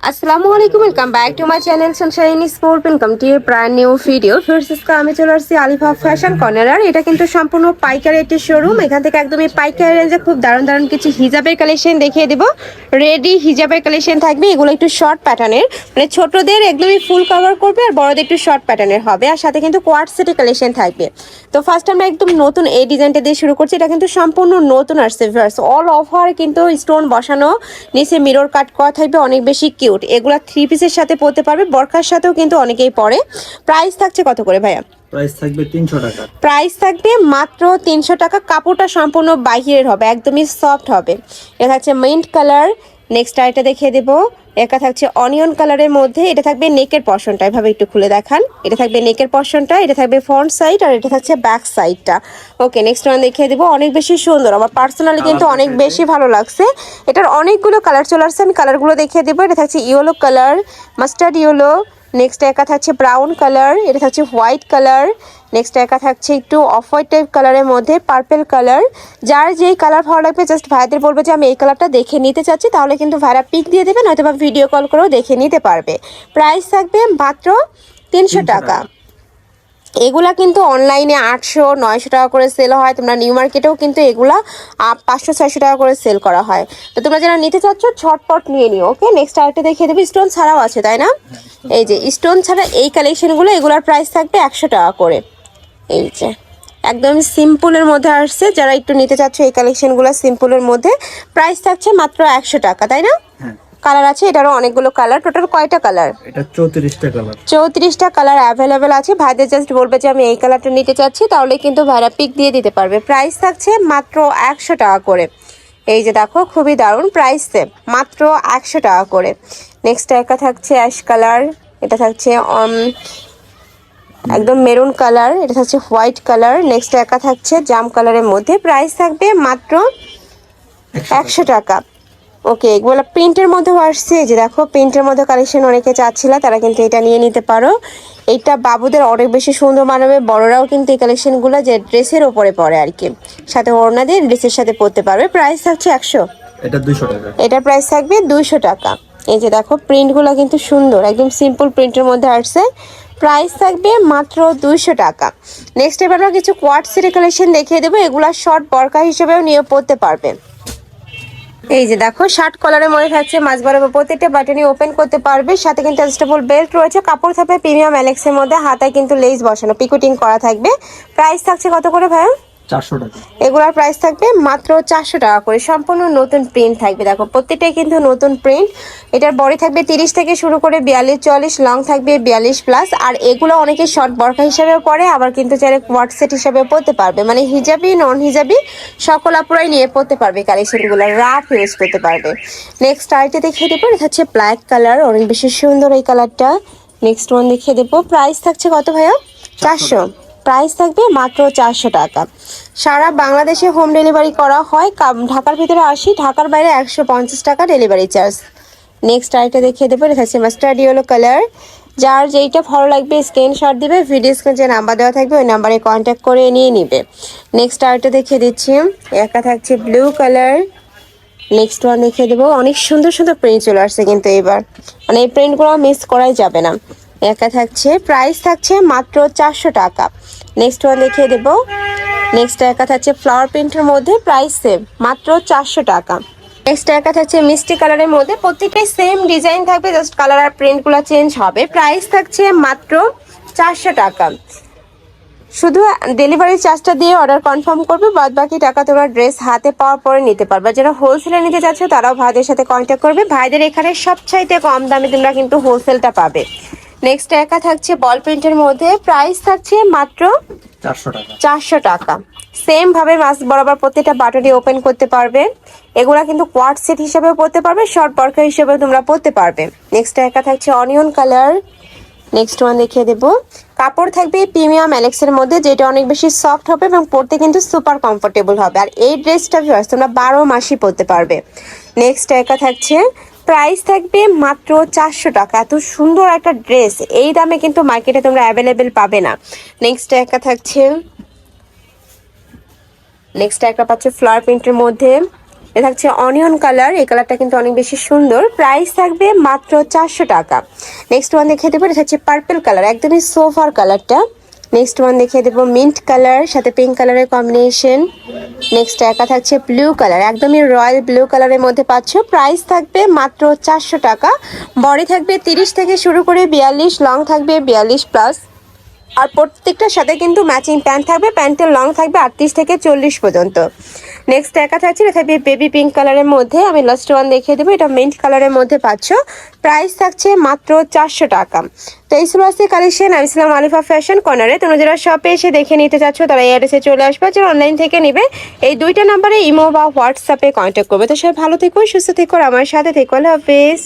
আসসালামু আলাইকুম, welcome back to my channel Sunshine sport. Welcome to A brand new video. First আমি চলে আসছি আলিফা ফ্যাশন কর্নার। আর এটা কিন্তু সম্পূর্ণ পাইকারি একটি শোরুম। এখান থেকে একদমই পাইকারি রেঞ্জে খুব দারুণ দারুণ কিছু হিজাবের কালেকশন দেখিয়ে দেবো। রেডি হিজাবের কালেকশন থাকবে, এগুলো একটু শর্ট প্যাটার্নের, মানে ছোটদের একদমই ফুল কভার করবে আর বড়দের একটু শর্ট প্যাটার্নের হবে। আর সাথে কিন্তু কোয়ার্ট সেটের কালেকশন থাকবে। তো ফার্স্ট আমরা একদম নতুন এই ডিজাইনটা দিয়ে শুরু করছি। এটা কিন্তু সম্পূর্ণ নতুন আসছে, অল ওভার কিন্তু স্টোন বসানো, নিচে মিরর কাট করা থাকবে, অনেক বেশি কিউট। এগুলা থ্রি পিসের সাথে পরতে পারবে, বরখার সাথেও কিন্তু অনেকেই পরে। প্রাইস থাকছে কত করে ভাইয়া? প্রাইস থাকবে 300 টাকা। প্রাইস থাকবে মাত্র 300 টাকা। কাপড়টা সম্পূর্ণ বাহিরের হবে, একদমই সফট হবে। এটা থাকছে মিন্ট কালার। নেক্সট আইটা দেখিয়ে দেবো। একা থাকছে অনিয়ন কালারের মধ্যে। এটা থাকবে নেকের পশনটা, এভাবে একটু খুলে দেখান। এটা থাকবে নেকের পশনটা, এটা থাকবে ফ্রন্ট সাইড, আর এটা থাকছে ব্যাক সাইডটা। ওকে, নেক্সট ওয়ান দেখিয়ে দেবো। অনেক বেশি সুন্দর, আমার পার্সোনালি কিন্তু অনেক বেশি ভালো লাগছে। এটার অনেকগুলো কালার চলে আসছে, আমি কালারগুলো দেখিয়ে দেবো। এটা থাকছে yellow colour, mustard yellow. Next একা থাকছে ব্রাউন কালার, এটা থাকছে হোয়াইট কালার। নেক্সট একা থাকছে একটু অফ হোয়াইট টাইপ কালারের মধ্যে পার্পল কালার। যার যেই কালার ভালো লাগবে জাস্ট ভাইদের বলবো যে আমি এই কালারটা দেখে নিতে চাচ্ছি, তাহলে কিন্তু ভাইরা পিক দিয়ে দেবে, নয়তো বা ভিডিও কল করেও দেখে নিতে পারবে। প্রাইস থাকবে মাত্র 300 টাকা। এগুলা কিন্তু অনলাইনে 800-900 টাকা করে সেল হয়। তোমরা নিউ মার্কেটেও কিন্তু এগুলা 500-600 টাকা করে সেল করা হয়। তো তোমরা যারা নিতে চাচ্ছ ঝটপট নিয়ে নিও। ওকে, নেক্সট আরেকটা দেখিয়ে দেবো। স্টোন ছাড়াও আছে, তাই না? এই যে স্টোন ছাড়া এই কালেকশনগুলো, এগুলার প্রাইস থাকবে 100 টাকা করে। এই যে একদম সিম্পলের মধ্যে আসছে, যারা একটু নিতে চাচ্ছ এই কালেকশনগুলো সিম্পলের মধ্যে, প্রাইস থাকছে মাত্র 100 টাকা, তাই না? কালার আছে, এটারও অনেকগুলো কালার। টোটাল কয়টা কালার? এটা 34টা কালার। 34টা কালার অ্যাভেলেবেল আছে। ভাইদের জাস্ট বলবে যে আমি এই কালারটা নিতে চাচ্ছি, তাহলে কিন্তু ভাইরা পিক দিয়ে দিতে পারবে। প্রাইস থাকছে মাত্র 100 টাকা করে। এই যে দেখো, খুবই দারুণ প্রাইস, মাত্র 100 টাকা করে। নেক্সট একটা থাকছে অ্যাশ কালার, এটা থাকছে একদম মেরুন কালার, এটা থাকছে হোয়াইট কালার। নেক্সট একা থাকছে জাম কালারের মধ্যে। প্রাইস থাকবে মাত্র 100 টাকা। ওকে, এগুলো প্রিন্টের মধ্যেও আসছে। এই যে দেখো, প্রিন্টের মধ্যে কালেকশন অনেকে চাচ্ছিল, তারা কিন্তু এটা নিয়ে নিতে পারো। এটা বাবুদের অনেক বেশি সুন্দর মানাবে, বড়রাও কিন্তু এই কালেকশনগুলো যে ড্রেসের ওপরে পরে আর কি, সাথে ওড়না দিয়ে ড্রেসের সাথে পরতে পারবে। প্রাইস থাকছে 100। এটা 200 টাকা। এটার প্রাইস থাকবে 200 টাকা। এই যে দেখো, প্রিন্টগুলো কিন্তু সুন্দর, একদম সিম্পল প্রিন্টের মধ্যে আসছে। প্রাইস থাকবে মাত্র 200 টাকা। নেক্সট এবার আমরা কিছু কোয়ার্ট সেটের কালেকশন দেখিয়ে দেবো। এগুলা শর্ট বরকা হিসেবেও নিয়ে পরতে পারবে। এই যে দেখো, শার্ট কলারের মধ্যে থাকছে, মাঝ বরাবর প্রত্যেকটা বাটনই ওপেন করতে পারবে। সাথে কিন্তু অ্যাডজাস্টেবল বেল্ট রয়েছে। কাপড় থাকবে প্রিমিয়াম অ্যালেক্সের মধ্যে, হাতায় কিন্তু লেস বসানো, পিকোটিং করা থাকবে। প্রাইস থাকছে কত করে ভাইয়া? 400 টাকা। এগুলার প্রাইস থাকবে মাত্র 400 টাকা করে। সম্পূর্ণ নতুন প্রিন্ট থাকবে, দেখো প্রত্যেকটাই কিন্তু নতুন প্রিন্ট। এটার বডি থাকবে 30 থেকে শুরু করে 42-44, লং থাকবে 42+। আর এগুলো অনেকে শর্ট বরকা হিসাবেও পরে, আবার কিন্তু চাইলে কোয়ার্ট সেট হিসাবে পরতে পারবে, মানে হিজাবি নন হিজাবি সকল আপুরাই নিয়ে পরতে পারবে। কালেকশনগুলো রাফ ইউজ করতে পারবে। নেক্সট আইটে দেখিয়ে দেবো, এটা হচ্ছে ব্ল্যাক কালার, অনেক বেশি সুন্দর এই কালারটা। নেক্সট ওয়ান দেখিয়ে দেবো। প্রাইস থাকছে কত ভাইয়া? 400। প্রাইস থাকবে মাত্র 400 টাকা। সারা বাংলাদেশে হোম ডেলিভারি করা হয়। ঢাকার ভিতরে 80, ঢাকার বাইরে 150 টাকা ডেলিভারি চার্জ। নেক্সট আইটা দেখিয়ে দেবো, এটা হচ্ছে মাস্টার্ড ইয়েলো কালার। যার যেইটা ভালো লাগবে স্ক্রিনশট দিবে, ভিডিও স্ক্রিনে যে নাম্বার দেওয়া থাকবে ওই নাম্বারে কন্ট্যাক্ট করে নিয়ে নিবে। নেক্সট আইটা দেখিয়ে দিচ্ছি, একা থাকছে ব্লু কালার। নেক্সট ওয়ান দেখিয়ে দেবো। অনেক সুন্দর সুন্দর প্রিন্ট চলে আসছে কিন্তু এবার, মানে এই প্রিন্টগুলো মিস করাই যাবে না। একা থাকছে, প্রাইস থাকছে মাত্র 400 টাকা। নেক্সট ওয়ান দেখিয়ে দেবো। নেক্সট একা থাকছে ফ্লাওয়ার প্রিন্টের মধ্যে, প্রাইস সেম মাত্র 400 টাকা। নেক্সট একা থাকছে মিষ্টি কালারের মধ্যে, প্রত্যেকটাই সেম ডিজাইন থাকবে, জাস্ট কালার আর প্রিন্টগুলো চেঞ্জ হবে। প্রাইস থাকছে মাত্র 400 টাকা। শুধু ডেলিভারি চার্জটা দিয়ে অর্ডার কনফার্ম করবে, বাদ বাকি টাকা তোমরা ড্রেস হাতে পাওয়ার পরে নিতে পারবে। যারা হোলসেলে নিতে চাচ্ছ তারাও ভাইদের সাথে কন্ট্যাক্ট করবে। ভাইদের এখানে সবচাইতে কম দামে তোমরা কিন্তু হোলসেলটা পাবে। নেক্সট একা থাকছে বল প্রিন্টের মধ্যে, প্রাইস থাকছে মাত্র 400 টাকা। 400 টাকা। সেম ভাবে মাছ বরাবর প্রত্যেকটা বাটনই ওপেন করতে পারবে। এগুলা কিন্তু কোয়ার্ট সেট হিসেবেও পরতে পারবে, শর্ট বরকা হিসেবেও তোমরা পরতে পারবে। নেক্সট একা থাকছে অনিয়ন কালার। নেক্সট ওয়ান দেখিয়ে দেবো। কাপড় থাকবে প্রিমিয়াম অ্যালেক্সের মধ্যে, যেটা অনেক বেশি সফট হবে এবং পরতে কিন্তু সুপার কমফোর্টেবল হবে। আর এই ড্রেসটা তোমরা 12 মাসই পরতে পারবে। নেক্সট একা থাকছে, প্রাইস থাকবে মাত্র 400 টাকা। এত সুন্দর একটা ড্রেস এই দামে কিন্তু মার্কেটে তোমরা অ্যাভেলেবেল পাবে না। নেক্সট একা থাকছে, নেক্সট একটা পাচ্ছে ফ্লাওয়ার প্রিন্টের মধ্যে, এটা থাকছে অনিয়ন কালার, এই কালারটা কিন্তু অনেক বেশি সুন্দর। প্রাইস থাকবে মাত্র 400 টাকা। নেক্সট ওয়ান দেখিয়ে দেবো, এটা হচ্ছে পার্পল কালার, একদমই সোফার কালারটা। নেক্সট ওয়ান দেখিয়ে দেবো মিন্ট কালার, সাথে পিঙ্ক কালারের কম্বিনেশন। নেক্সট একা থাকছে ব্লু কালার, একদমই রয়্যাল ব্লু কালারের মধ্যে পাচ্ছ। প্রাইস থাকবে মাত্র 400 টাকা। বডি থাকবে 30 থেকে শুরু করে 42, লং থাকবে 42 প্লাস। আর প্রত্যেকটার সাথে কিন্তু ম্যাচিং প্যান্ট থাকবে, প্যান্টের লং থাকবে 38 থেকে 40 পর্যন্ত। নেক্সট একা থাকছে, এটা থাকবে বেবি পিঙ্ক কালারের মধ্যে। আমি লাস্ট ওয়ান দেখিয়ে দেবো, এটা মিন্ট কালারের মধ্যে পাচ্ছ। প্রাইস থাকছে মাত্র 400 টাকা। তো এই ছিল আজকে কালেকশন। আমি ছিলাম আলিফা ফ্যাশন কর্নারে। তোমরা যারা শপে এসে দেখে নিতে চাচ্ছ তারা এই অ্যাড্রেসে চলে আসবে, যারা অনলাইন থেকে নিবে এই দুইটা নাম্বারে ইমো বা হোয়াটসঅ্যাপে কন্ট্যাক্ট করবে। তো সবাই ভালো থেকো, সুস্থ থেকো, আর আমার সাথে থেকো। আল্লাহ হাফেজ।